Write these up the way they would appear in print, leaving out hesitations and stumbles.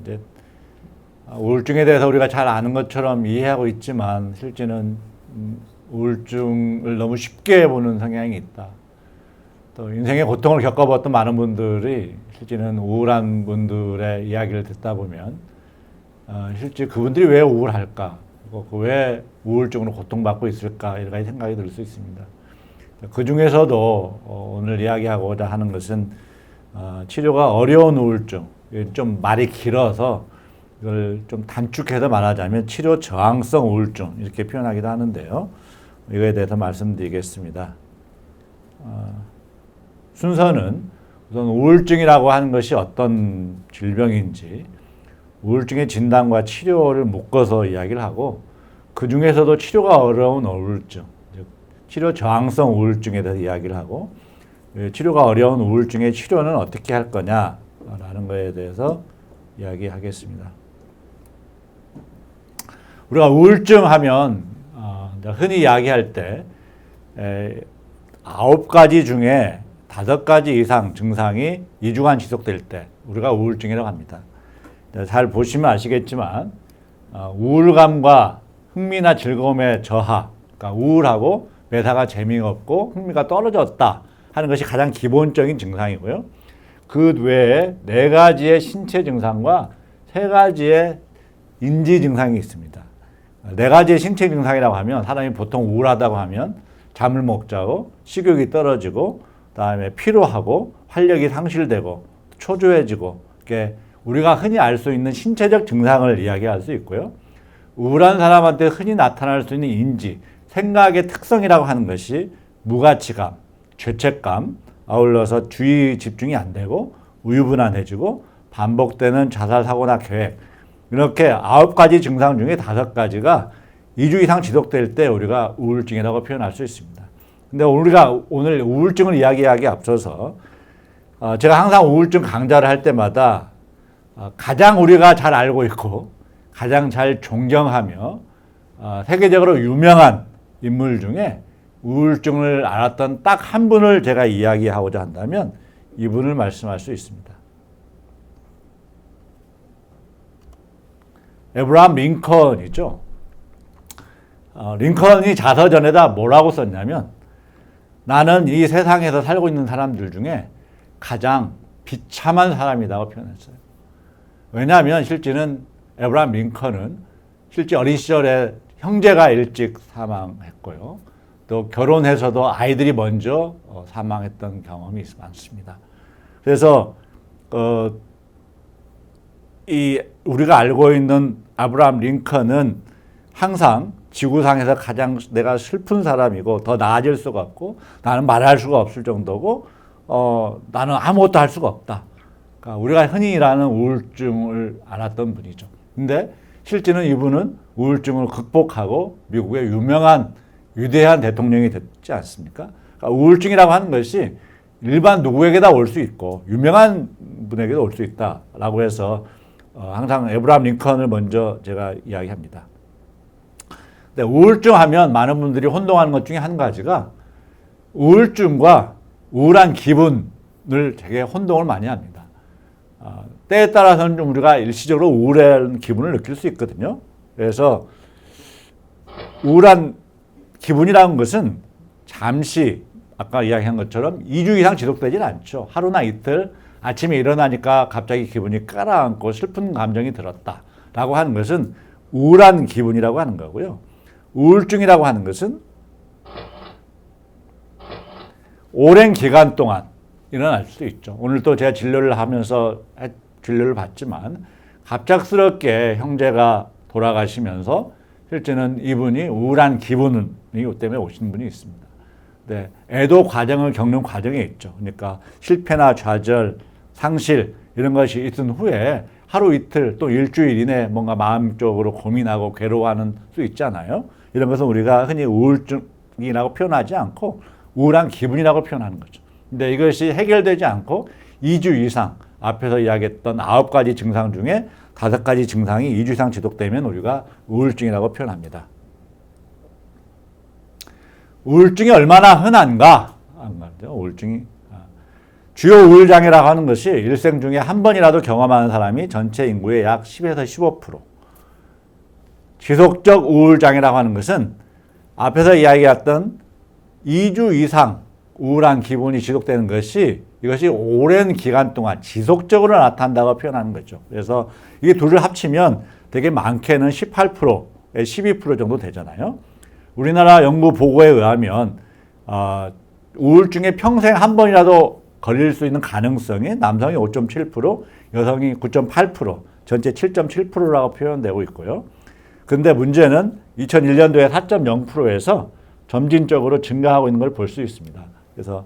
이제 우울증에 대해서 우리가 잘 아는 것처럼 이해하고 있지만 실제는 우울증을 너무 쉽게 보는 성향이 있다. 또 인생의 고통을 겪어봤던 많은 분들이 실제는 우울한 분들의 이야기를 듣다 보면 실제 그분들이 왜 우울할까? 왜 우울증으로 고통받고 있을까? 여러 가지 생각이 들 수 있습니다. 그 중에서도 오늘 이야기하고자 하는 것은 치료가 어려운 우울증, 좀 말이 길어서 이걸 좀 단축해서 말하자면 치료 저항성 우울증 이렇게 표현하기도 하는데요. 이거에 대해서 말씀드리겠습니다. 순서는 우선 우울증이라고 하는 것이 어떤 질병인지 우울증의 진단과 치료를 묶어서 이야기를 하고 그 중에서도 치료가 어려운 우울증, 치료 저항성 우울증에 대해서 이야기를 하고 치료가 어려운 우울증의 치료는 어떻게 할 거냐라는 것에 대해서 이야기하겠습니다. 우리가 우울증 하면 흔히 이야기할 때 9가지 중에 5가지 이상 증상이 2주간 지속될 때 우리가 우울증이라고 합니다. 잘 보시면 아시겠지만 우울감과 흥미나 즐거움의 저하, 그러니까 우울하고 매사가 재미없고 흥미가 떨어졌다 하는 것이 가장 기본적인 증상이고요. 그 외에 4가지의 신체 증상과 3가지의 인지 증상이 있습니다. 4가지의 신체 증상이라고 하면 사람이 보통 우울하다고 하면 잠을 못 자고 식욕이 떨어지고 그다음에 피로하고 활력이 상실되고 초조해지고 이렇게 우리가 흔히 알 수 있는 신체적 증상을 이야기할 수 있고요. 우울한 사람한테 흔히 나타날 수 있는 인지, 생각의 특성이라고 하는 것이 무가치감, 죄책감, 아울러서 주의 집중이 안 되고 우유부단해지고 반복되는 자살 사고나 계획 이렇게 9가지 증상 중에 5가지가 2주 이상 지속될 때 우리가 우울증이라고 표현할 수 있습니다. 근데 우리가 오늘 우울증을 이야기하기에 앞서서 제가 항상 우울증 강좌를 할 때마다 가장 우리가 잘 알고 있고 가장 잘 존경하며 세계적으로 유명한 인물 중에 우울증을 앓았던 딱 한 분을 제가 이야기하고자 한다면 이분을 말씀할 수 있습니다. 에브라함 링컨이죠. 링컨이 자서전에다 뭐라고 썼냐면 나는 이 세상에서 살고 있는 사람들 중에 가장 비참한 사람이라고 표현했어요. 왜냐하면 실제는 에브라함 링컨은 실제 어린 시절에 형제가 일찍 사망했고요. 또 결혼해서도 아이들이 먼저 사망했던 경험이 많습니다. 그래서 우리가 알고 있는 아브라함 링컨은 항상 지구상에서 가장 내가 슬픈 사람이고 더 나아질 수가 없고 나는 말할 수가 없을 정도고 나는 아무것도 할 수가 없다. 그러니까 우리가 흔히 일하는 우울증을 앓았던 분이죠. 근데 실제는 이분은 우울증을 극복하고 미국의 유명한 위대한 대통령이 됐지 않습니까? 그러니까 우울증이라고 하는 것이 일반 누구에게나 올 수 있고 유명한 분에게도 올 수 있다라고 해서 항상 에브라함 링컨을 먼저 제가 이야기합니다. 근데 우울증 하면 많은 분들이 혼동하는 것 중에 한 가지가 우울증과 우울한 기분을 되게 혼동을 많이 합니다. 때에 따라서는 좀 우리가 일시적으로 우울한 기분을 느낄 수 있거든요. 그래서 우울한 기분이라는 것은 잠시 아까 이야기한 것처럼 2주 이상 지속되지는 않죠. 하루나 이틀 아침에 일어나니까 갑자기 기분이 가라앉고 슬픈 감정이 들었다라고 하는 것은 우울한 기분이라고 하는 거고요. 우울증이라고 하는 것은 오랜 기간 동안 일어날 수 있죠. 오늘 또 제가 진료를 하면서 진료를 받지만 갑작스럽게 형제가 돌아가시면서 실제는 이분이 우울한 기분이 때문에 오신 분이 있습니다. 네, 애도 과정을 겪는 과정에 있죠. 그러니까 실패나 좌절, 상실 이런 것이 있은 후에 하루 이틀 또 일주일 이내 뭔가 마음적으로 고민하고 괴로워하는 수 있잖아요. 이런 것은 우리가 흔히 우울증이라고 표현하지 않고 우울한 기분이라고 표현하는 거죠. 근데 이것이 해결되지 않고 2주 이상 앞에서 이야기했던 9가지 증상 중에 5가지 증상이 2주 이상 지속되면 우리가 우울증이라고 표현합니다. 우울증이 얼마나 흔한가? 우울증이 주요 우울장애라고 하는 것이 일생 중에 한 번이라도 경험하는 사람이 전체 인구의 약 10에서 15%. 지속적 우울장애라고 하는 것은 앞에서 이야기했던 2주 이상 우울한 기분이 지속되는 것이 이것이 오랜 기간 동안 지속적으로 나타난다고 표현하는 거죠. 그래서 이게 둘을 합치면 되게 많게는 18%에 12% 정도 되잖아요. 우리나라 연구 보고에 의하면 우울증에 평생 한 번이라도 걸릴 수 있는 가능성이 남성이 5.7%, 여성이 9.8%, 전체 7.7%라고 표현되고 있고요. 근데 문제는 2001년도에 4.0%에서 점진적으로 증가하고 있는 걸 볼 수 있습니다. 그래서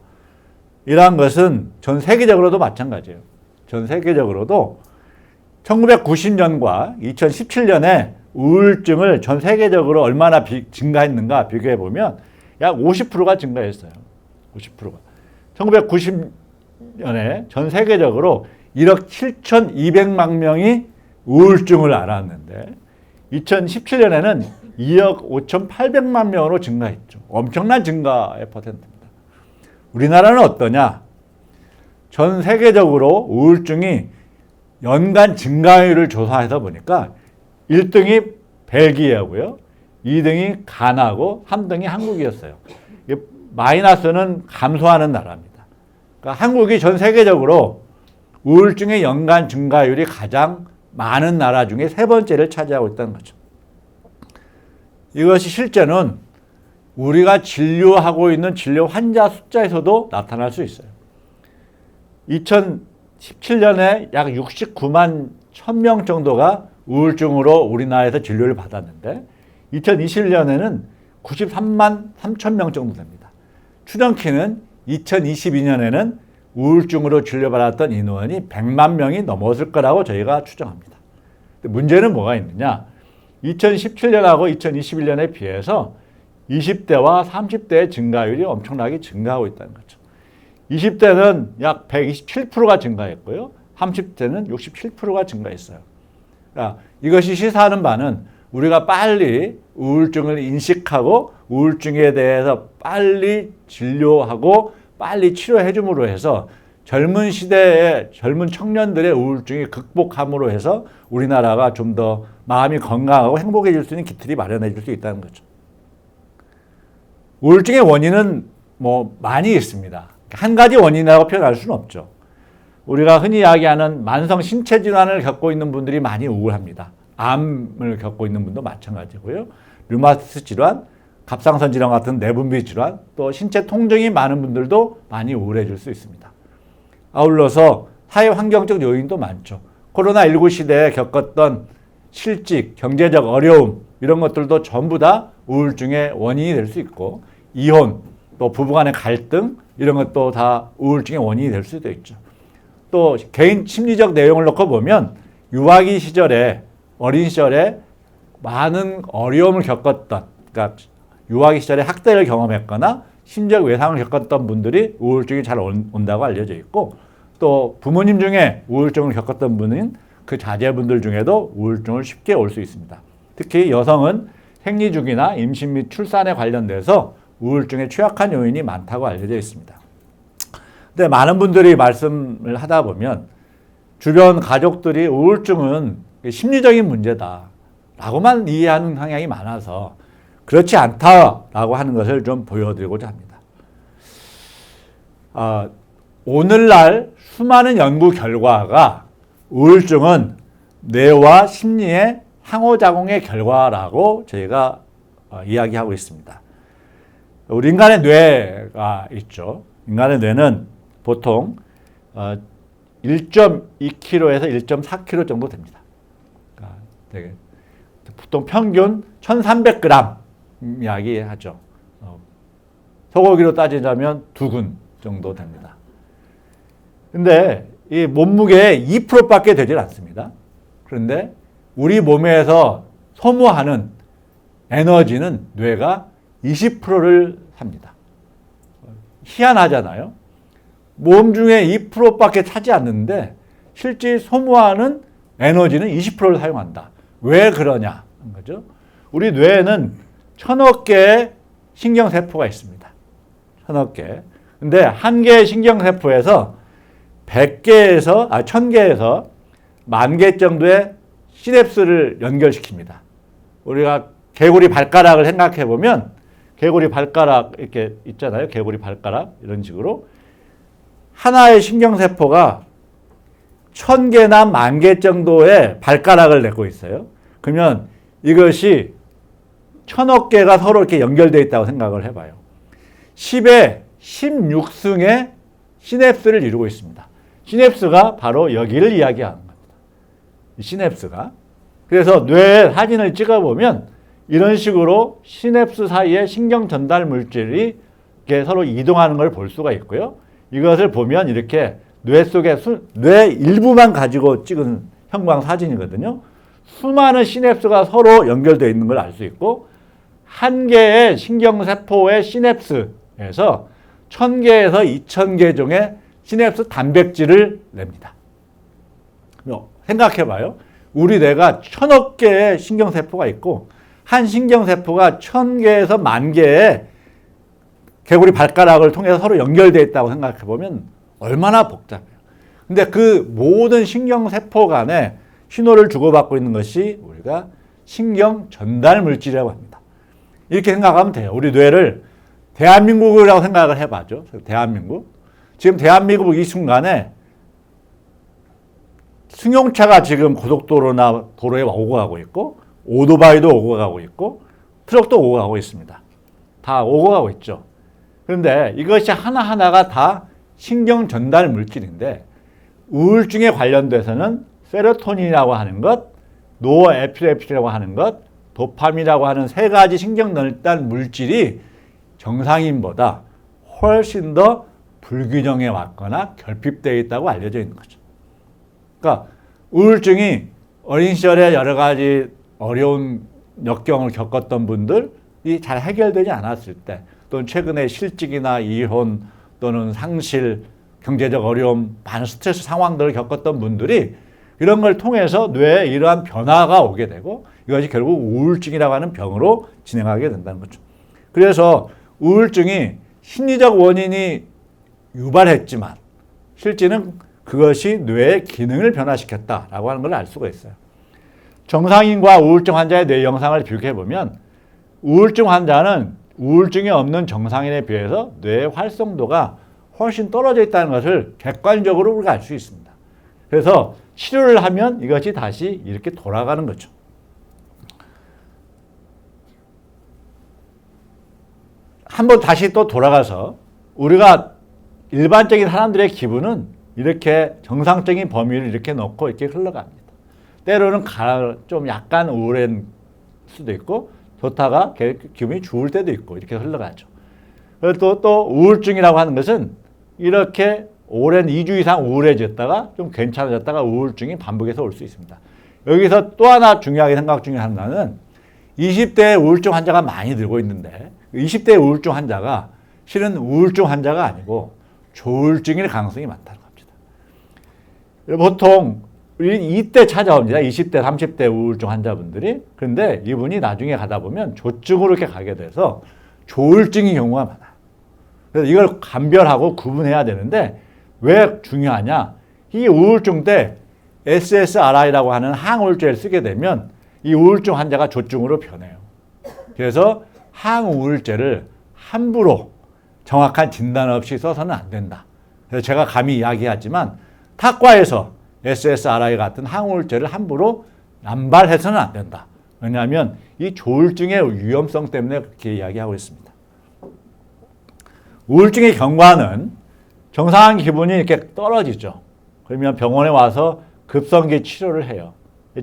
이러한 것은 전 세계적으로도 마찬가지예요. 전 세계적으로도 1990년과 2017년에 우울증을 전 세계적으로 얼마나 증가했는가 비교해 보면 약 50%가 증가했어요. 50%가. 1990년에 전 세계적으로 1억 7,200만 명이 우울증을 앓았는데 2017년에는 2억 5,800만 명으로 증가했죠. 엄청난 증가의 퍼센트입니다. 우리나라는 어떠냐? 전 세계적으로 우울증이 연간 증가율을 조사해서 보니까 1등이 벨기에고요. 2등이 가나고 3등이 한국이었어요. 마이너스는 감소하는 나라입니다. 그러니까 한국이 전 세계적으로 우울증의 연간 증가율이 가장 많은 나라 중에 세 번째를 차지하고 있다는 거죠. 이것이 실제는 우리가 진료하고 있는 진료 환자 숫자에서도 나타날 수 있어요. 2017년에 약 69만 1000명 정도가 우울증으로 우리나라에서 진료를 받았는데 2021년에는 93만 3000명 정도 됩니다. 추정키는 2022년에는 우울증으로 진료받았던 인원이 100만 명이 넘었을 거라고 저희가 추정합니다. 문제는 뭐가 있느냐? 2017년하고 2021년에 비해서 20대와 30대의 증가율이 엄청나게 증가하고 있다는 거죠. 20대는 약 127%가 증가했고요. 30대는 67%가 증가했어요. 그러니까 이것이 시사하는 바는 우리가 빨리 우울증을 인식하고 우울증에 대해서 빨리 진료하고 빨리 치료해 줌으로 해서 젊은 시대의 젊은 청년들의 우울증이 극복함으로 해서 우리나라가 좀 더 마음이 건강하고 행복해질 수 있는 기틀이 마련해 줄 수 있다는 거죠. 우울증의 원인은 많이 있습니다. 한 가지 원인이라고 표현할 수는 없죠. 우리가 흔히 이야기하는 만성 신체 질환을 겪고 있는 분들이 많이 우울합니다. 암을 겪고 있는 분도 마찬가지고요. 류마티스 질환, 갑상선 질환 같은 내분비 질환, 또 신체 통증이 많은 분들도 많이 우울해질 수 있습니다. 아울러서 사회 환경적 요인도 많죠. 코로나19 시대에 겪었던 실직, 경제적 어려움 이런 것들도 전부 다 우울증의 원인이 될 수 있고 이혼, 또 부부간의 갈등 이런 것도 다 우울증의 원인이 될 수도 있죠. 또 개인 심리적 내용을 놓고 보면 유아기 시절에 어린 시절에 많은 어려움을 겪었던 그러니까 유아기 시절에 학대를 경험했거나 심적 외상을 겪었던 분들이 우울증이 잘 온다고 알려져 있고 또 부모님 중에 우울증을 겪었던 분은 그 자제분들 중에도 우울증을 쉽게 올 수 있습니다. 특히 여성은 생리주기나 임신 및 출산에 관련돼서 우울증에 취약한 요인이 많다고 알려져 있습니다. 근데 많은 분들이 말씀을 하다 보면 주변 가족들이 우울증은 심리적인 문제다 라고만 이해하는 성향이 많아서 그렇지 않다라고 하는 것을 좀 보여드리고자 합니다. 오늘날 수많은 연구 결과가 우울증은 뇌와 심리의 상호작용의 결과라고 저희가 이야기하고 있습니다. 우리 인간의 뇌가 있죠. 인간의 뇌는 보통 1.2kg에서 1.4kg 정도 됩니다. 그러니까 보통 평균 1,300g 이야기하죠. 소고기로 따지자면 2근 정도 됩니다. 근데 이 몸무게의 2%밖에 되질 않습니다. 그런데 우리 몸에서 소모하는 에너지는 뇌가 20%를 삽니다. 희한하잖아요. 몸 중에 2%밖에 차지 않는데 실제 소모하는 에너지는 20%를 사용한다. 왜 그러냐? 거죠. 우리 뇌에는 1000억 개의 신경세포가 있습니다. 1000억 개. 근데 한 개의 신경세포에서 100개에서 1000개에서 10,000개 정도의 시냅스를 연결시킵니다. 우리가 개구리 발가락을 생각해 보면 개구리 발가락 이렇게 있잖아요. 개구리 발가락 이런 식으로 하나의 신경세포가 1000개나 10,000개 정도의 발가락을 내고 있어요. 그러면 이것이 1000억 개가 서로 이렇게 연결되어 있다고 생각을 해봐요. 10의 16승의 시냅스를 이루고 있습니다. 시냅스가 바로 여기를 이야기하는 겁니다. 이 시냅스가. 그래서 뇌 사진을 찍어보면 이런 식으로 시냅스 사이에 신경 전달 물질이 이렇게 서로 이동하는 걸 볼 수가 있고요. 이것을 보면 이렇게 뇌 속에 뇌 일부만 가지고 찍은 형광 사진이거든요. 수많은 시냅스가 서로 연결되어 있는 걸 알 수 있고 한 개의 신경세포의 시냅스에서 1000개에서 2000개 종의 시냅스 단백질을 냅니다. 생각해봐요. 우리 뇌가 1000억 개의 신경세포가 있고 한 신경세포가 1000개에서 10,000개의 개구리 발가락을 통해서 서로 연결되어 있다고 생각해보면 얼마나 복잡해요. 근데 그 모든 신경세포 간에 신호를 주고받고 있는 것이 우리가 신경 전달 물질이라고 합니다. 이렇게 생각하면 돼요. 우리 뇌를 대한민국이라고 생각을 해봐죠. 대한민국. 지금 대한민국 이 순간에 승용차가 지금 고속도로나 도로에 오고 가고 있고 오토바이도 오고 가고 있고 트럭도 오고 가고 있습니다. 다 오고 가고 있죠. 그런데 이것이 하나하나가 다 신경 전달 물질인데 우울증에 관련돼서는 세로토닌이라고 하는 것, 노에피네프린이라고 하는 것, 도파민이라고 하는 세 가지 신경 전달 물질이 정상인보다 훨씬 더 불균형에 왔거나 결핍되어 있다고 알려져 있는 거죠. 그러니까 우울증이 어린 시절에 여러 가지 어려운 역경을 겪었던 분들이 잘 해결되지 않았을 때 또는 최근에 실직이나 이혼 또는 상실, 경제적 어려움, 많은 스트레스 상황들을 겪었던 분들이 이런 걸 통해서 뇌에 이러한 변화가 오게 되고 이것이 결국 우울증이라고 하는 병으로 진행하게 된다는 거죠. 그래서 우울증이 심리적 원인이 유발했지만 실제는 그것이 뇌의 기능을 변화시켰다라고 하는 걸 알 수가 있어요. 정상인과 우울증 환자의 뇌 영상을 비교해보면 우울증 환자는 우울증이 없는 정상인에 비해서 뇌의 활성도가 훨씬 떨어져 있다는 것을 객관적으로 우리가 알 수 있습니다. 그래서 치료를 하면 이것이 다시 이렇게 돌아가는 거죠. 한번 다시 또 돌아가서 우리가 일반적인 사람들의 기분은 이렇게 정상적인 범위를 이렇게 놓고 이렇게 흘러갑니다. 때로는 좀 약간 우울한 수도 있고 좋다가 기분이 좋을 때도 있고 이렇게 흘러가죠. 그리고 또 우울증이라고 하는 것은 이렇게 오랜 2주 이상 우울해졌다가 좀 괜찮아졌다가 우울증이 반복해서 올 수 있습니다. 여기서 또 하나 중요하게 생각 중에 하나는 20대에 우울증 환자가 많이 늘고 있는데 20대 우울증 환자가 실은 우울증 환자가 아니고 조울증일 가능성이 많다는 겁니다. 보통 이때 찾아옵니다. 20대, 30대 우울증 환자분들이. 그런데 이분이 나중에 가다 보면 조증으로 이렇게 가게 돼서 조울증의 경우가 많아요. 그래서 이걸 감별하고 구분해야 되는데 왜 중요하냐? 이 우울증 때 SSRI라고 하는 항우울제를 쓰게 되면 이 우울증 환자가 조증으로 변해요. 그래서 항우울제를 함부로 정확한 진단 없이 써서는 안 된다. 그래서 제가 감히 이야기하지만 타과에서 SSRI 같은 항우울제를 함부로 남발해서는 안 된다. 왜냐하면 이 조울증의 위험성 때문에 그렇게 이야기하고 있습니다. 우울증의 경과는 정상한 기분이 이렇게 떨어지죠. 그러면 병원에 와서 급성기 치료를 해요.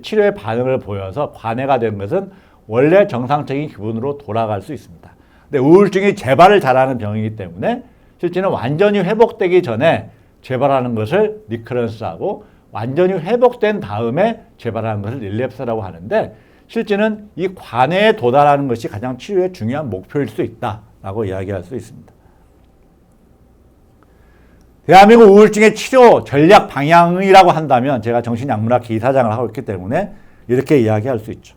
치료의 반응을 보여서 관해가 된 것은 원래 정상적인 기분으로 돌아갈 수 있습니다. 근데 우울증이 재발을 잘하는 병이기 때문에 실제는 완전히 회복되기 전에 재발하는 것을 리커런스하고 완전히 회복된 다음에 재발하는 것을 릴랩스라고 하는데 실제는 이 관해에 도달하는 것이 가장 치료의 중요한 목표일 수 있다라고 이야기할 수 있습니다. 대한민국 우울증의 치료 전략 방향이라고 한다면 제가 정신약물학회 이사장을 하고 있기 때문에 이렇게 이야기할 수 있죠.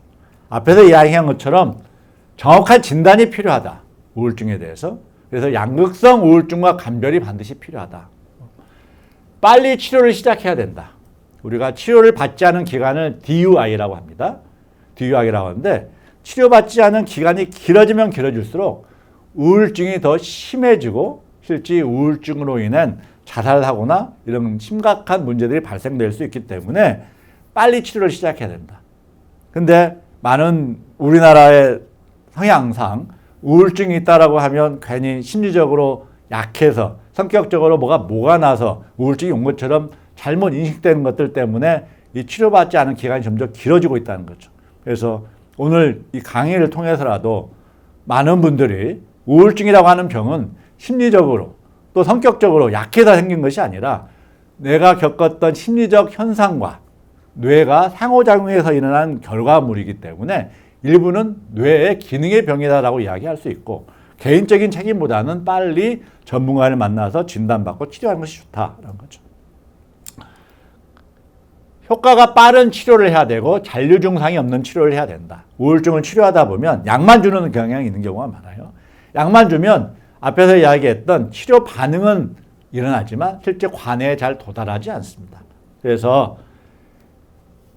앞에서 이야기한 것처럼 정확한 진단이 필요하다. 우울증에 대해서. 그래서 양극성 우울증과 감별이 반드시 필요하다. 빨리 치료를 시작해야 된다. 우리가 치료를 받지 않은 기간을 DUI라고 합니다. DUI라고 하는데 치료받지 않은 기간이 길어지면 길어질수록 우울증이 더 심해지고 실제 우울증으로 인한 자살하거나 이런 심각한 문제들이 발생될 수 있기 때문에 빨리 치료를 시작해야 된다. 근데 많은 우리나라의 성향상 우울증이 있다라고 하면 괜히 심리적으로 약해서 성격적으로 뭐가 나서 우울증이 온 것처럼 잘못 인식되는 것들 때문에 이 치료받지 않은 기간이 점점 길어지고 있다는 거죠. 그래서 오늘 이 강의를 통해서라도 많은 분들이 우울증이라고 하는 병은 심리적으로 또 성격적으로 약해서 생긴 것이 아니라 내가 겪었던 심리적 현상과 뇌가 상호작용해서 일어난 결과물이기 때문에 일부는 뇌의 기능의 병이다라고 이야기할 수 있고 개인적인 책임보다는 빨리 전문가를 만나서 진단받고 치료하는 것이 좋다라는 거죠. 효과가 빠른 치료를 해야 되고 잔류 증상이 없는 치료를 해야 된다. 우울증을 치료하다 보면 약만 주는 경향이 있는 경우가 많아요. 약만 주면 앞에서 이야기했던 치료 반응은 일어나지만 실제 관해에 잘 도달하지 않습니다. 그래서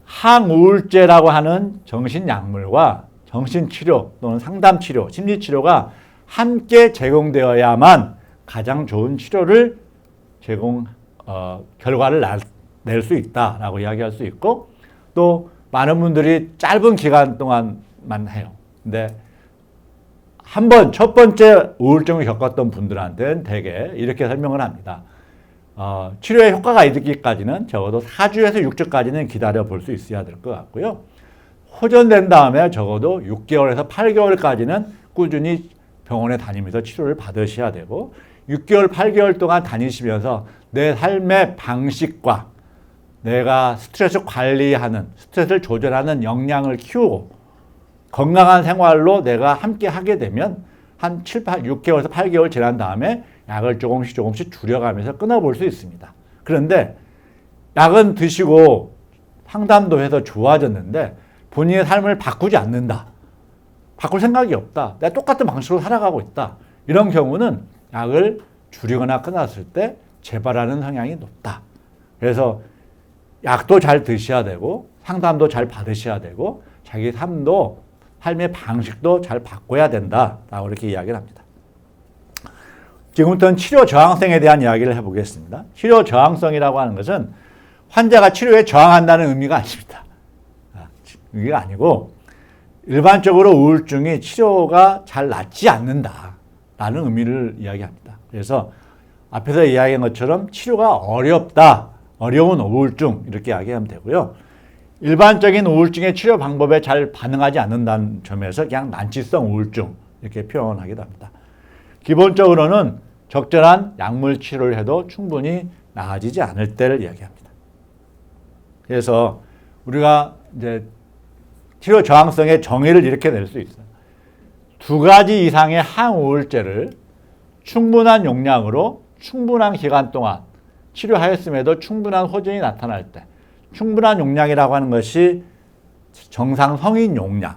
항우울제라고 하는 정신약물과 정신치료 또는 상담치료, 심리치료가 함께 제공되어야만 가장 좋은 치료를 결과를 낼 수 있다라고 이야기할 수 있고 또 많은 분들이 짧은 기간 동안만 해요. 근데 첫 번째 우울증을 겪었던 분들한테는 대개 이렇게 설명을 합니다. 치료에 효과가 있기까지는 적어도 4주에서 6주까지는 기다려 볼 수 있어야 될 것 같고요. 호전된 다음에 적어도 6개월에서 8개월까지는 꾸준히 병원에 다니면서 치료를 받으셔야 되고 6개월, 8개월 동안 다니시면서 내 삶의 방식과 내가 스트레스 관리하는, 스트레스를 조절하는 역량을 키우고 건강한 생활로 내가 함께 하게 되면 한 6개월에서 8개월 지난 다음에 약을 조금씩 줄여가면서 끊어볼 수 있습니다. 그런데 약은 드시고 상담도 해서 좋아졌는데 본인의 삶을 바꾸지 않는다. 바꿀 생각이 없다. 내가 똑같은 방식으로 살아가고 있다. 이런 경우는 약을 줄이거나 끊었을 때 재발하는 성향이 높다. 그래서 약도 잘 드셔야 되고 상담도 잘 받으셔야 되고 자기 삶의 방식도 잘 바꿔야 된다라고 이렇게 이야기를 합니다. 지금부터는 치료 저항성에 대한 이야기를 해보겠습니다. 치료 저항성이라고 하는 것은 환자가 치료에 저항한다는 의미가 아닙니다. 의미가 아니고 일반적으로 우울증이 치료가 잘 낫지 않는다라는 의미를 이야기합니다. 그래서 앞에서 이야기한 것처럼 치료가 어려운 우울증 이렇게 이야기하면 되고요. 일반적인 우울증의 치료 방법에 잘 반응하지 않는다는 점에서 그냥 난치성 우울증 이렇게 표현하기도 합니다. 기본적으로는 적절한 약물 치료를 해도 충분히 나아지지 않을 때를 이야기합니다. 그래서 우리가 이제 치료 저항성의 정의를 이렇게 낼 수 있어요. 2가지 이상의 항우울제를 충분한 용량으로 충분한 기간 동안 치료하였음에도 충분한 호전이 나타날 때, 충분한 용량이라고 하는 것이 정상 성인 용량,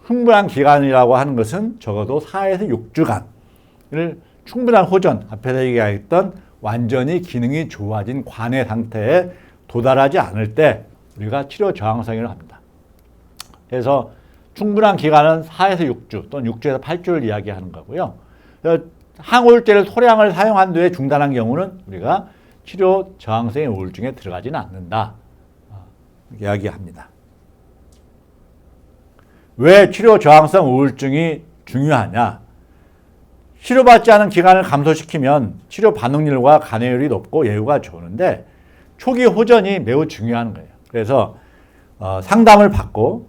충분한 기간이라고 하는 것은 적어도 4에서 6주간을 충분한 호전, 앞에서 얘기했던 완전히 기능이 좋아진 관해 상태에 도달하지 않을 때 우리가 치료 저항성이라고 합니다. 그래서 충분한 기간은 4에서 6주 또는 6주에서 8주를 이야기하는 거고요. 항우울제를 소량을 사용한 뒤에 중단한 경우는 우리가 치료 저항성의 우울증에 들어가지는 않는다. 이야기합니다. 왜 치료 저항성 우울증이 중요하냐? 치료받지 않은 기간을 감소시키면 치료 반응률과 간회율이 높고 예후가 좋은데 초기 호전이 매우 중요한 거예요. 그래서 상담을 받고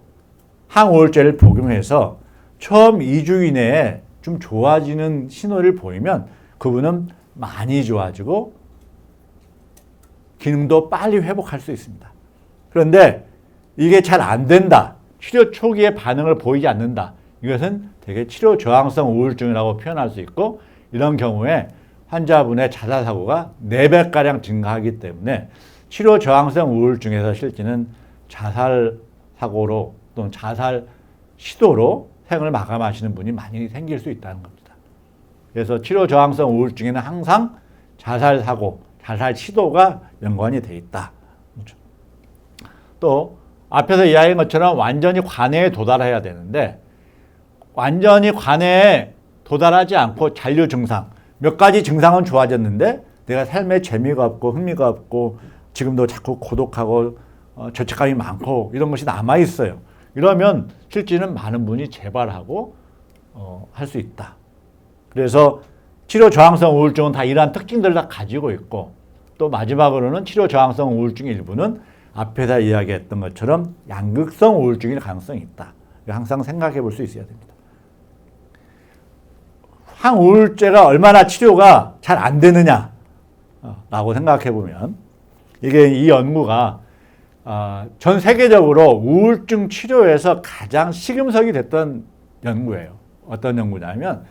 항우울제를 복용해서 처음 2주 이내에 좀 좋아지는 신호를 보이면 그분은 많이 좋아지고 기능도 빨리 회복할 수 있습니다. 그런데 이게 잘 안 된다. 치료 초기에 반응을 보이지 않는다. 이것은 되게 치료 저항성 우울증이라고 표현할 수 있고 이런 경우에 환자분의 자살 사고가 4배가량 증가하기 때문에 치료 저항성 우울증에서 실제는 자살 사고로 또는 자살 시도로 생을 마감하시는 분이 많이 생길 수 있다는 겁니다. 그래서 치료 저항성 우울증에는 항상 자살 사고, 자살 시도가 연관이 돼 있다. 그렇죠. 또 앞에서 이야기한 것처럼 완전히 관해에 도달해야 되는데 완전히 관해에 도달하지 않고 잔류 증상, 몇 가지 증상은 좋아졌는데 내가 삶에 재미가 없고 흥미가 없고 지금도 자꾸 고독하고 죄책감이 많고 이런 것이 남아있어요. 이러면 실제는 많은 분이 재발하고 할 수 있다. 그래서 치료 저항성 우울증은 다 이러한 특징들을 다 가지고 있고 또 마지막으로는 치료 저항성 우울증의 일부는 앞에서 이야기했던 것처럼 양극성 우울증일 가능성이 있다. 항상 생각해 볼 수 있어야 됩니다. 항우울제가 얼마나 치료가 잘 안 되느냐 라고 생각해 보면 이게 이 연구가 전 세계적으로 우울증 치료에서 가장 시금석이 됐던 연구예요. 어떤 연구냐면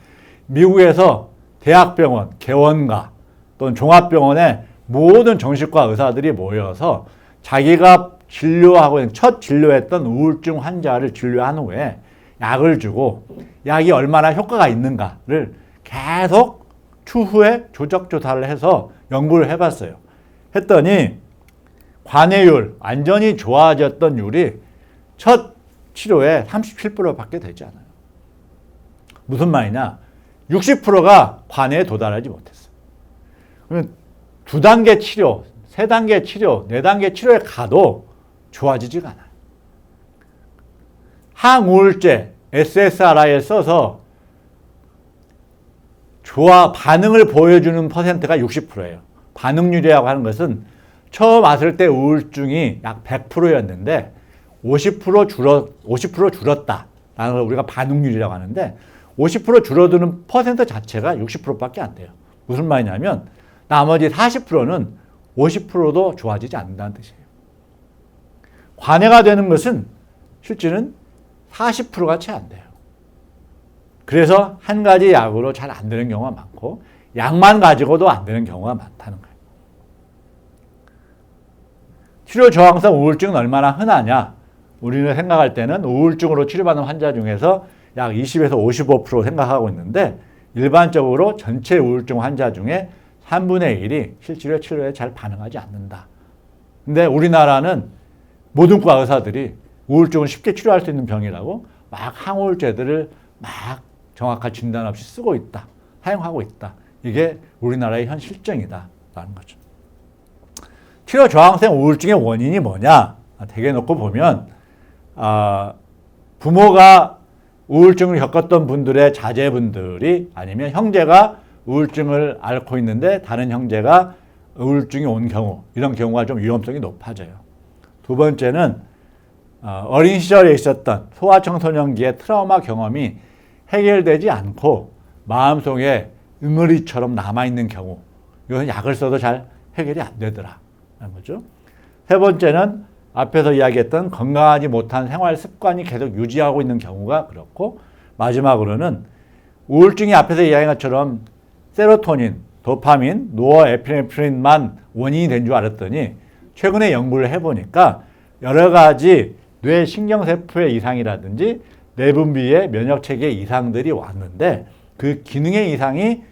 미국에서 대학병원, 개원가 또는 종합병원의 모든 정신과 의사들이 모여서 자기가 진료하고 있는 첫 진료했던 우울증 환자를 진료한 후에 약을 주고 약이 얼마나 효과가 있는가를 계속 추후에 조작조사를 해서 연구를 해봤어요. 했더니 관해율, 완전히 좋아졌던 율이 첫 치료에 37%밖에 되지 않아요. 무슨 말이냐? 60%가 관해에 도달하지 못했어요. 그러면 2단계 치료, 3단계 치료, 4단계 치료에 가도 좋아지지가 않아요. 항우울제, SSRI를 써서 반응을 보여주는 퍼센트가 60%예요. 반응률이라고 하는 것은 처음 왔을 때 우울증이 약 100%였는데 50% 줄었다. 라는 걸 우리가 반응률이라고 하는데 50% 줄어드는 퍼센트 자체가 60%밖에 안 돼요. 무슨 말이냐면 나머지 40%는 50%도 좋아지지 않는다는 뜻이에요. 관해가 되는 것은 실제는 40%가 채 안 돼요. 그래서 한 가지 약으로 잘 안 되는 경우가 많고 약만 가지고도 안 되는 경우가 많다는 거예요. 치료 저항성 우울증은 얼마나 흔하냐? 우리는 생각할 때는 우울증으로 치료받는 환자 중에서 약 20에서 55% 생각하고 있는데 일반적으로 전체 우울증 환자 중에 3분의 1이 실제로 치료에 잘 반응하지 않는다. 근데 우리나라는 모든 과 의사들이 우울증을 쉽게 치료할 수 있는 병이라고 막 항우울제들을 막 정확한 진단 없이 쓰고 있다. 사용하고 있다. 이게 우리나라의 현 실정이다라는 거죠. 치료 저항성 우울증의 원인이 뭐냐? 대개 놓고 보면 부모가 우울증을 겪었던 분들의 자제분들이 아니면 형제가 우울증을 앓고 있는데 다른 형제가 우울증이 온 경우 이런 경우가 좀 위험성이 높아져요. 두 번째는 어린 시절에 있었던 소아청소년기의 트라우마 경험이 해결되지 않고 마음속에 응어리처럼 남아있는 경우 이건 약을 써도 잘 해결이 안 되더라 라는 거죠. 세 번째는 앞에서 이야기했던 건강하지 못한 생활 습관이 계속 유지하고 있는 경우가 그렇고 마지막으로는 우울증이 앞에서 이야기한 것처럼 세로토닌, 도파민, 노어에피네프린만 원인이 된 줄 알았더니 최근에 연구를 해보니까 여러 가지 뇌 신경세포의 이상이라든지 내분비의 면역체계의 이상들이 왔는데 그 기능의 이상이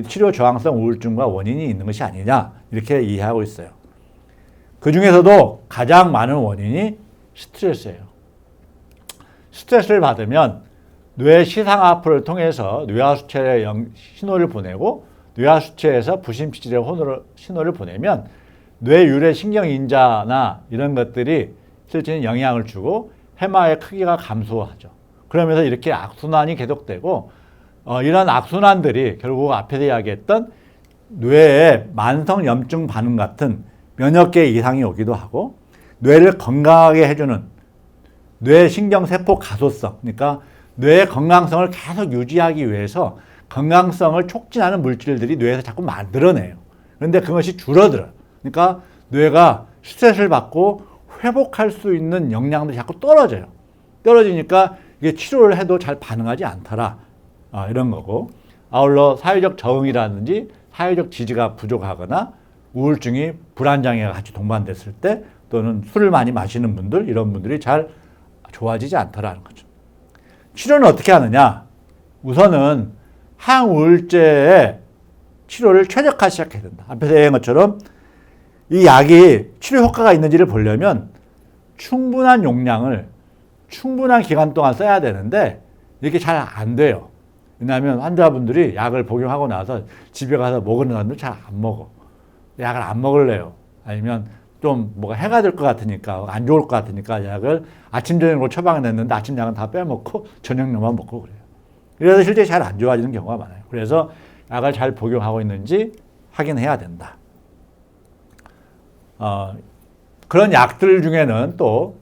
치료 저항성 우울증과 원인이 있는 것이 아니냐 이렇게 이해하고 있어요. 그 중에서도 가장 많은 원인이 스트레스예요. 스트레스를 받으면 뇌 시상하프를 통해서 뇌하수체에 신호를 보내고 뇌하수체에서 부신피질의 신호를 보내면 뇌유래 신경인자나 이런 것들이 실제는 영향을 주고 해마의 크기가 감소하죠. 그러면서 이렇게 악순환이 계속되고 이런 악순환들이 결국 앞에서 이야기했던 뇌의 만성염증 반응 같은 면역계 이상이 오기도 하고 뇌를 건강하게 해주는 뇌신경세포 가소성 그러니까 뇌의 건강성을 계속 유지하기 위해서 건강성을 촉진하는 물질들이 뇌에서 자꾸 만들어내요. 그런데 그것이 줄어들어요. 그러니까 뇌가 스트레스를 받고 회복할 수 있는 역량들이 자꾸 떨어져요. 떨어지니까 이게 치료를 해도 잘 반응하지 않더라. 이런 거고 아울러 사회적 적응이라든지 사회적 지지가 부족하거나 우울증이 불안장애가 같이 동반됐을 때 또는 술을 많이 마시는 분들 이런 분들이 잘 좋아지지 않더라는 거죠. 치료는 어떻게 하느냐? 우선은 항우울제의 치료를 최적화 시작해야 된다. 앞에서 얘기한 것처럼 이 약이 치료 효과가 있는지를 보려면 충분한 용량을 충분한 기간 동안 써야 되는데 이렇게 잘 안 돼요. 왜냐하면 환자분들이 약을 복용하고 나서 집에 가서 먹으는 사람들 잘 안 먹어. 약을 안 먹을래요. 아니면 좀 뭐가 해가 될 것 같으니까, 안 좋을 것 같으니까 약을 아침, 저녁으로 처방했는데 아침 약은 다 빼먹고 저녁용만 먹고 그래요. 그래서 실제 잘 안 좋아지는 경우가 많아요. 그래서 약을 잘 복용하고 있는지 확인해야 된다. 그런 약들 중에는 또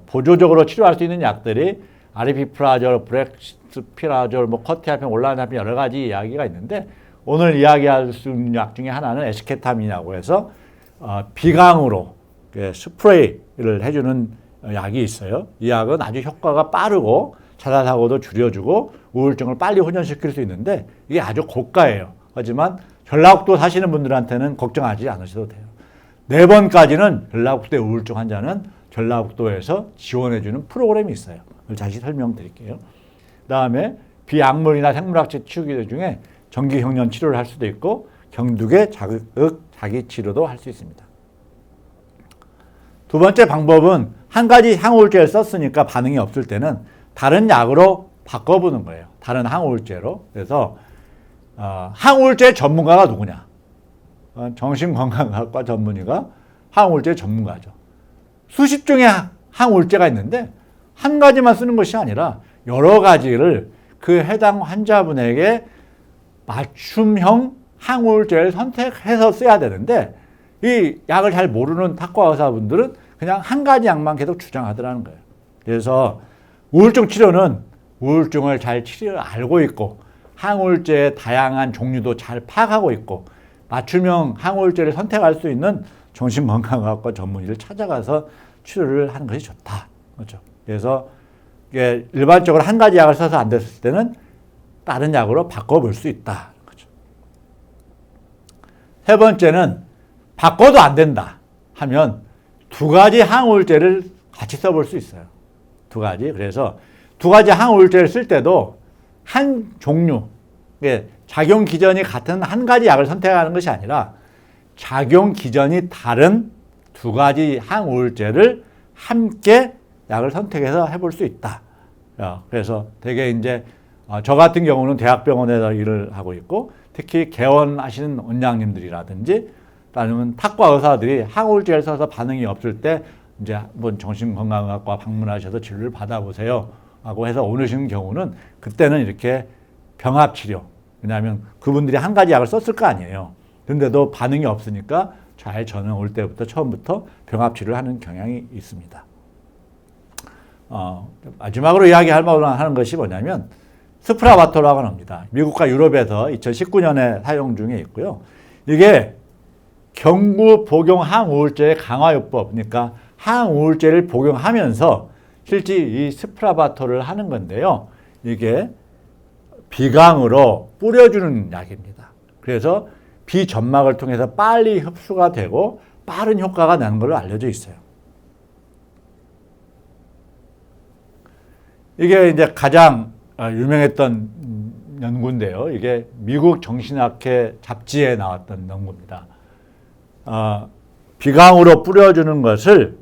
보조적으로 치료할 수 있는 약들이 아리피프라졸, 브렉스피라졸, 커티아핀, 올라나핀 여러 가지 이야기가 있는데 오늘 이야기할 수 있는 약 중에 하나는 에스케타민이라고 해서 비강으로 스프레이를 해주는 약이 있어요. 이 약은 아주 효과가 빠르고 자살사고도 줄여주고 우울증을 빨리 호전시킬 수 있는데 이게 아주 고가예요. 하지만 전라북도 사시는 분들한테는 걱정하지 않으셔도 돼요. 4번까지는 전라북도의 우울증 환자는 전라북도에서 지원해주는 프로그램이 있어요. 그걸 다시 설명드릴게요. 그 다음에 비약물이나 생물학적 치료기 중에 전기형련 치료를 할 수도 있고 경두계 자극 자기 치료도 할 수 있습니다. 두 번째 방법은 한 가지 항우울제를 썼으니까 반응이 없을 때는 다른 약으로 바꿔보는 거예요. 다른 항우울제로. 그래서 항우울제 전문가가 누구냐? 정신건강학과 전문의가 항우울제 전문가죠. 수십 종의 항우울제가 있는데 한 가지만 쓰는 것이 아니라 여러 가지를 그 해당 환자분에게 맞춤형 항우울제를 선택해서 써야 되는데 이 약을 잘 모르는 탁과 의사분들은 그냥 한 가지 약만 계속 주장하더라는 거예요. 그래서 우울증 치료는 우울증을 잘 알고 있고 항우울제의 다양한 종류도 잘 파악하고 있고 맞춤형 항우울제를 선택할 수 있는 정신건강학과 전문의를 찾아가서 치료를 하는 것이 좋다. 그렇죠. 그래서 이게 일반적으로 한 가지 약을 써서 안 됐을 때는 다른 약으로 바꿔볼 수 있다. 그렇죠. 세 번째는 바꿔도 안 된다 하면 두 가지 항우울제를 같이 써볼 수 있어요. 두 가지. 그래서 두 가지 항우울제를 쓸 때도 한 종류, 작용 기전이 같은 한 가지 약을 선택하는 것이 아니라 작용 기전이 다른 두 가지 항우울제를 함께 약을 선택해서 해볼 수 있다. 그래서 되게 이제 저 같은 경우는 대학병원에서 일을 하고 있고 특히 개원하시는 원장님들이라든지 아니면 탁과 의사들이 항우울제를 써서 반응이 없을 때 이제 한번 정신건강의학과 방문하셔서 진료를 받아보세요 하고 해서 오시는 경우는 그때는 이렇게 병합치료, 왜냐하면 그분들이 한 가지 약을 썼을 거 아니에요. 근데도 반응이 없으니까 잘 저는 올 때부터 처음부터 병합치료를 하는 경향이 있습니다. 마지막으로 이야기할 만한 것이 뭐냐면 스프라바토라고 합니다. 미국과 유럽에서 2019년에 사용 중에 있고요. 이게 경구 복용 항우울제의 강화요법, 그러니까 항우울제를 복용하면서 실제 이 스프라바토를 하는 건데요. 이게 비강으로 뿌려주는 약입니다. 그래서 비점막을 통해서 빨리 흡수가 되고 빠른 효과가 나는 걸로 알려져 있어요. 이게 이제 가장 유명했던 연구인데요. 이게 미국 정신학회 잡지에 나왔던 연구입니다. 비강으로 뿌려주는 것을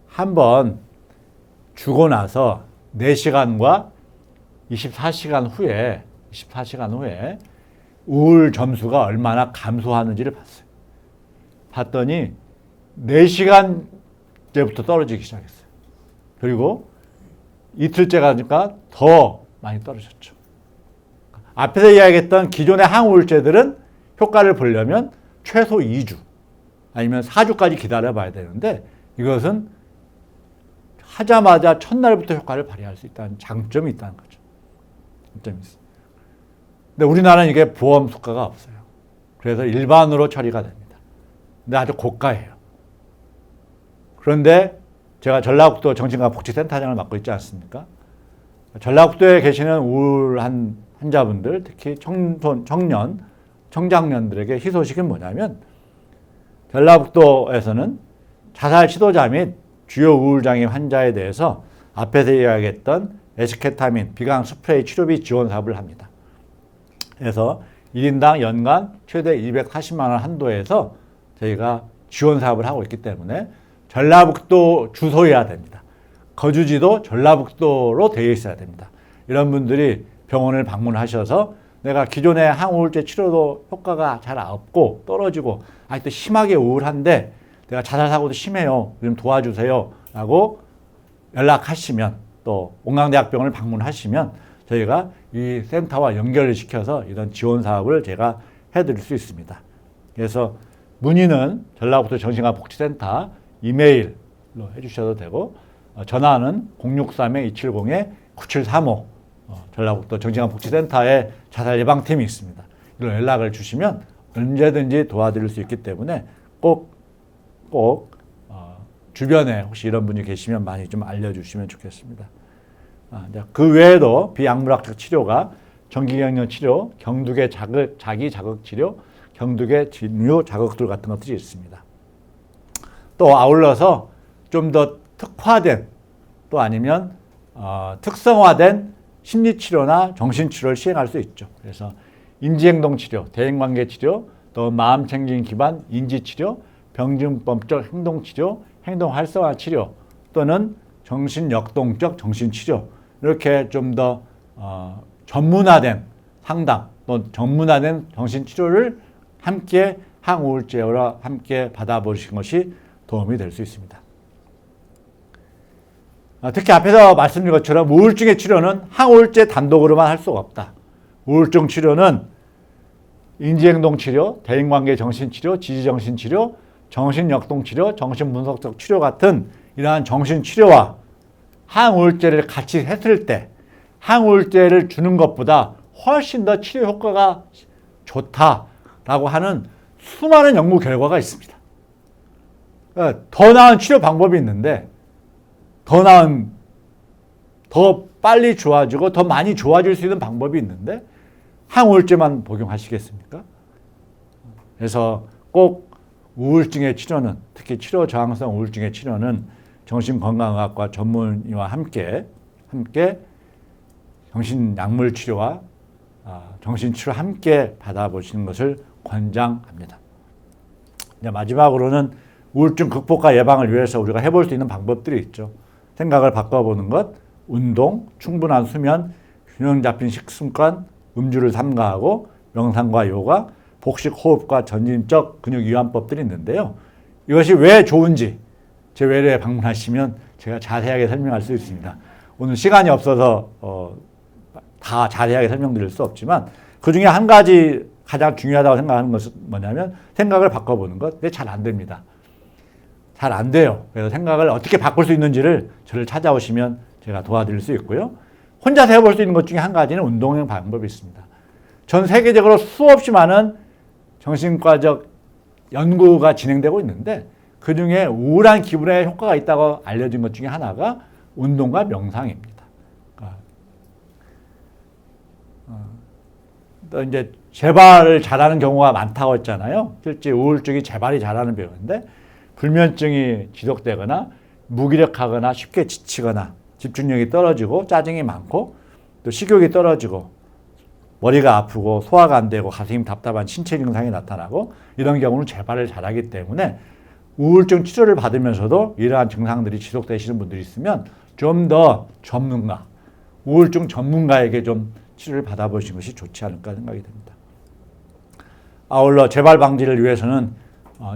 한번 주고 나서 4시간과 24시간 후에 우울 점수가 얼마나 감소하는지를 봤어요. 봤더니 4시간째부터 떨어지기 시작했어요. 그리고 이틀째 가니까 더 많이 떨어졌죠. 앞에서 이야기했던 기존의 항우울제들은 효과를 보려면 최소 2주 아니면 4주까지 기다려봐야 되는데 이것은 하자마자 첫날부터 효과를 발휘할 수 있다는 장점이 있다는 거죠. 장점이 있어요. 근데 우리나라는 이게 보험 수가가 없어요. 그래서 일반으로 처리가 됩니다. 근데 아주 고가예요. 그런데 제가 전라북도 정신건강복지센터장을 맡고 있지 않습니까? 전라북도에 계시는 우울한 환자분들, 특히 청장년들에게 희소식은 뭐냐면 전라북도에서는 자살 시도자 및 주요 우울장애 환자에 대해서 앞에서 이야기했던 에스케타민, 비강 스프레이 치료비 지원 사업을 합니다. 그래서 1인당 연간 최대 240만 원 한도에서 저희가 지원 사업을 하고 있기 때문에 전라북도 주소여야 됩니다. 거주지도 전라북도로 되어 있어야 됩니다. 이런 분들이 병원을 방문하셔서 내가 기존의 항우울제 치료도 효과가 잘 없고 떨어지고 아직도 심하게 우울한데 내가 자살 사고도 심해요. 좀 도와주세요. 라고 연락하시면 또 온강대학병원을 방문하시면 저희가 이 센터와 연결을 시켜서 이런 지원 사업을 제가 해드릴 수 있습니다. 그래서 문의는 전라북도 정신건강복지센터 이메일로 해주셔도 되고 전화는 063-270-9735 전라북도 정신건강복지센터에 자살 예방팀이 있습니다. 이런 연락을 주시면 언제든지 도와드릴 수 있기 때문에 꼭 주변에 혹시 이런 분이 계시면 많이 좀 알려주시면 좋겠습니다. 그 외에도 비약물학적 치료가 정기경련 치료, 경두계 자기 자극 치료, 경두계 진유 자극술 같은 것들이 있습니다. 또 아울러서 좀 더 특화된 또 아니면 특성화된 심리치료나 정신치료를 시행할 수 있죠. 그래서 인지행동치료, 대인관계치료, 또 마음챙김 기반 인지치료, 병증법적 행동치료, 행동활성화치료 또는 정신역동적 정신치료 이렇게 좀 더 전문화된 상담 또 전문화된 정신치료를 함께 항우울제와 함께 받아보시는 것이 도움이 될 수 있습니다. 특히 앞에서 말씀드린 것처럼 우울증의 치료는 항우울제 단독으로만 할 수가 없다. 우울증 치료는 인지행동치료, 대인관계 정신치료, 지지정신치료, 정신역동치료, 정신분석적 치료 같은 이러한 정신치료와 항우울제를 같이 했을 때 항우울제를 주는 것보다 훨씬 더 치료 효과가 좋다라고 하는 수많은 연구 결과가 있습니다. 더 나은 치료 방법이 있는데 더 빨리 좋아지고 더 많이 좋아질 수 있는 방법이 있는데 항우울제만 복용하시겠습니까? 그래서 꼭 우울증의 치료는 특히 치료 저항성 우울증의 치료는 정신건강의학과 전문의와 함께 정신약물 치료와 정신치료 함께 받아보시는 것을 권장합니다. 마지막으로는 우울증 극복과 예방을 위해서 우리가 해볼 수 있는 방법들이 있죠. 생각을 바꿔보는 것, 운동, 충분한 수면, 균형 잡힌 식습관, 음주를 삼가하고 명상과 요가, 복식 호흡과 전진적 근육 이완법들이 있는데요. 이것이 왜 좋은지 제 외래에 방문하시면 제가 자세하게 설명할 수 있습니다. 오늘 시간이 없어서 다 자세하게 설명드릴 수 없지만 그중에 한 가지 가장 중요하다고 생각하는 것은 뭐냐면 생각을 바꿔보는 것. 근데 잘 안 됩니다. 잘 안 돼요. 그래서 생각을 어떻게 바꿀 수 있는지를 저를 찾아오시면 제가 도와드릴 수 있고요. 혼자서 해볼 수 있는 것 중에 한 가지는 운동의 방법이 있습니다. 전 세계적으로 수없이 많은 정신과적 연구가 진행되고 있는데 그중에 우울한 기분에 효과가 있다고 알려진 것 중에 하나가 운동과 명상입니다. 또 이제 재발을 잘하는 경우가 많다고 했잖아요. 실제 우울증이 재발이 잘하는 병인데 불면증이 지속되거나 무기력하거나 쉽게 지치거나 집중력이 떨어지고 짜증이 많고 또 식욕이 떨어지고 머리가 아프고 소화가 안 되고 가슴이 답답한 신체 증상이 나타나고 이런 경우는 재발을 잘하기 때문에 우울증 치료를 받으면서도 이러한 증상들이 지속되시는 분들이 있으면 좀 더 전문가, 우울증 전문가에게 좀 치료를 받아보시는 것이 좋지 않을까 생각이 됩니다. 아울러 재발 방지를 위해서는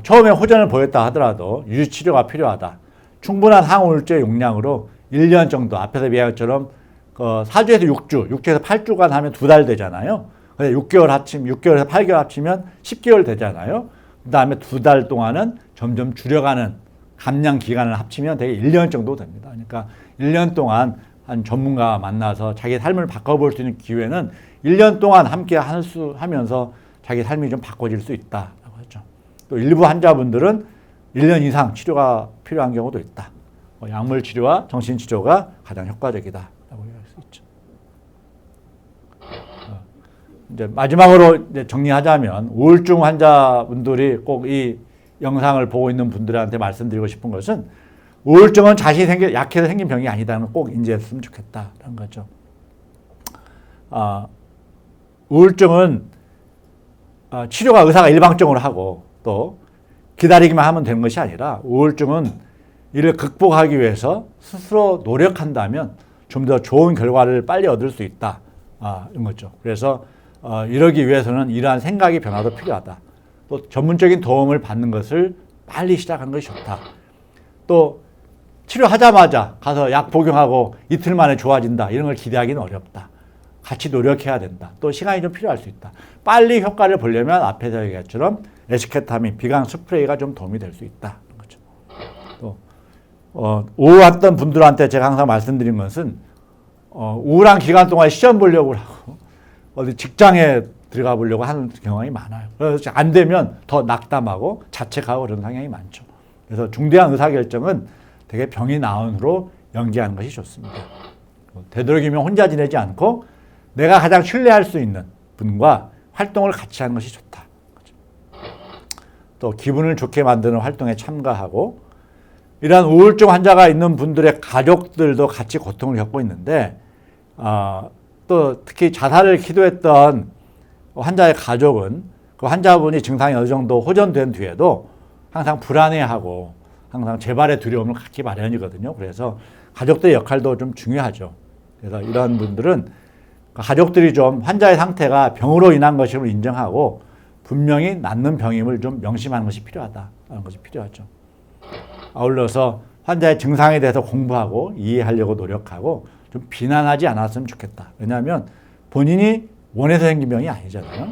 처음에 호전을 보였다 하더라도 유지치료가 필요하다. 충분한 항우울제 용량으로 1년 정도 앞에서 이야기한 4주에서 6주, 6주에서 8주간 하면 2달 되잖아요. 6개월에서 8개월 합치면 10개월 되잖아요. 그 다음에 2달 동안은 점점 줄여가는 감량 기간을 합치면 되게 1년 정도 됩니다. 그러니까 1년 동안 한 전문가 만나서 자기 삶을 바꿔볼 수 있는 기회는 1년 동안 함께 하면서 자기 삶이 좀 바꿔질 수 있다라고 하죠. 또 일부 환자분들은 1년 이상 치료가 필요한 경우도 있다. 약물 치료와 정신 치료가 가장 효과적이다라고 이야기할 수 있죠. 이제 마지막으로 이제 정리하자면 우울증 환자분들이 꼭 이 영상을 보고 있는 분들한테 말씀드리고 싶은 것은 우울증은 자신이 약해서 생긴 병이 아니다는 걸 꼭 인지했으면 좋겠다라는 거죠. 우울증은 치료가 의사가 일방적으로 하고 또 기다리기만 하면 되는 것이 아니라 우울증은 이를 극복하기 위해서 스스로 노력한다면 좀 더 좋은 결과를 빨리 얻을 수 있다. 이런 거죠. 그래서 이러기 위해서는 이러한 생각의 변화도 필요하다. 또 전문적인 도움을 받는 것을 빨리 시작하는 것이 좋다. 또 치료하자마자 가서 약 복용하고 이틀 만에 좋아진다. 이런 걸 기대하기는 어렵다. 같이 노력해야 된다. 또 시간이 좀 필요할 수 있다. 빨리 효과를 보려면 앞에서 얘기했처럼 에스케타민, 비강 스프레이가 좀 도움이 될 수 있다. 그렇죠. 또 우울했던 분들한테 제가 항상 말씀드린 것은 우울한 기간 동안 시험 보려고 하고 어디 직장에 들어가 보려고 하는 경향이 많아요. 그래서 안 되면 더 낙담하고 자책하고 그런 성향이 많죠. 그래서 중대한 의사결정은 되게 병이 나은 후로 연기하는 것이 좋습니다. 되도록이면 혼자 지내지 않고 내가 가장 신뢰할 수 있는 분과 활동을 같이 하는 것이 좋다. 또 기분을 좋게 만드는 활동에 참가하고 이러한 우울증 환자가 있는 분들의 가족들도 같이 고통을 겪고 있는데 또 특히 자살을 기도했던 환자의 가족은 그 환자분이 증상이 어느 정도 호전된 뒤에도 항상 불안해하고 항상 재발의 두려움을 갖기 마련이거든요. 그래서 가족들의 역할도 좀 중요하죠. 그래서 이러한 분들은 가족들이 좀 환자의 상태가 병으로 인한 것임을 인정하고 분명히 낫는 병임을 좀 명심하는 것이 필요하다는 것이 필요하죠. 아울러서 환자의 증상에 대해서 공부하고 이해하려고 노력하고 좀 비난하지 않았으면 좋겠다. 왜냐하면 본인이 원해서 생긴 병이 아니잖아요.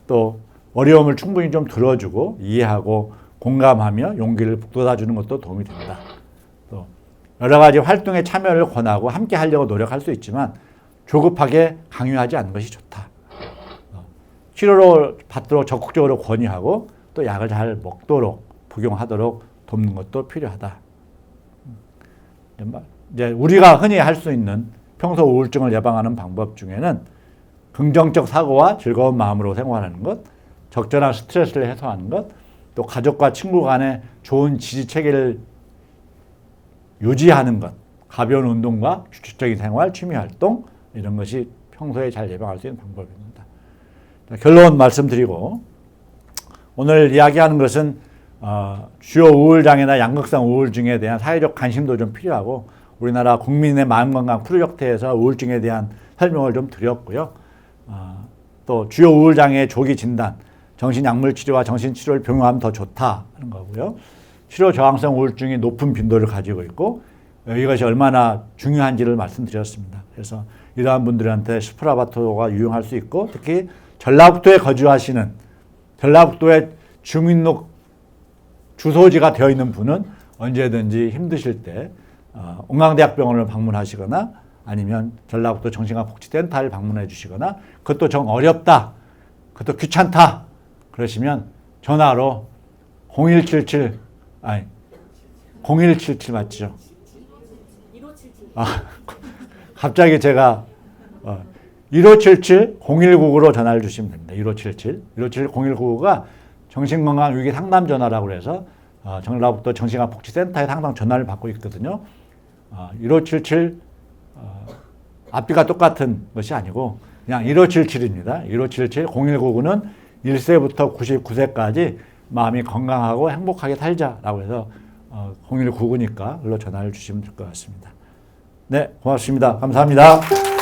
또 어려움을 충분히 좀 들어주고 이해하고 공감하며 용기를 북돋아주는 것도 도움이 된다. 또 여러 가지 활동에 참여를 권하고 함께 하려고 노력할 수 있지만 조급하게 강요하지 않는 것이 좋다. 치료를 받도록 적극적으로 권유하고 또 약을 잘 먹도록 복용하도록 돕는 것도 필요하다. 이제 우리가 흔히 할 수 있는 평소 우울증을 예방하는 방법 중에는 긍정적 사고와 즐거운 마음으로 생활하는 것, 적절한 스트레스를 해소하는 것, 또 가족과 친구 간의 좋은 지지 체계를 유지하는 것, 가벼운 운동과 규칙적인 생활, 취미 활동 이런 것이 평소에 잘 예방할 수 있는 방법입니다. 결론 말씀드리고 오늘 이야기하는 것은 주요 우울장애나 양극성 우울증에 대한 사회적 관심도 좀 필요하고 우리나라 국민의 마음건강 프로젝트에서 우울증에 대한 설명을 좀 드렸고요. 또 주요 우울장애의 조기 진단, 정신약물치료와 정신치료를 병행하면 더 좋다는 거고요. 치료 저항성 우울증이 높은 빈도를 가지고 있고 이것이 얼마나 중요한지를 말씀드렸습니다. 그래서 이러한 분들한테 스프라바토가 유용할 수 있고 특히 전라북도에 거주하시는 전라북도에 주민록 주소지가 되어 있는 분은 언제든지 힘드실 때 옥강대학병원을 방문하시거나 아니면 전라북도 정신과복지센터를 방문해 주시거나 그것도 정 어렵다, 그것도 귀찮다 그러시면 전화로 0177 맞죠? 갑자기 제가 1577 0199로 전화를 주시면 됩니다. 1577 0199가 정신건강위기 상담 전화라고 해서 전라북도 정신과복지센터에 항상 전화를 받고 있거든요. 1577 앞뒤가 똑같은 것이 아니고 그냥 1577입니다. 1577 0199는 1세부터 99세까지 마음이 건강하고 행복하게 살자라고 해서 0199니까 그걸로 전화를 주시면 될 것 같습니다. 네, 고맙습니다. 감사합니다.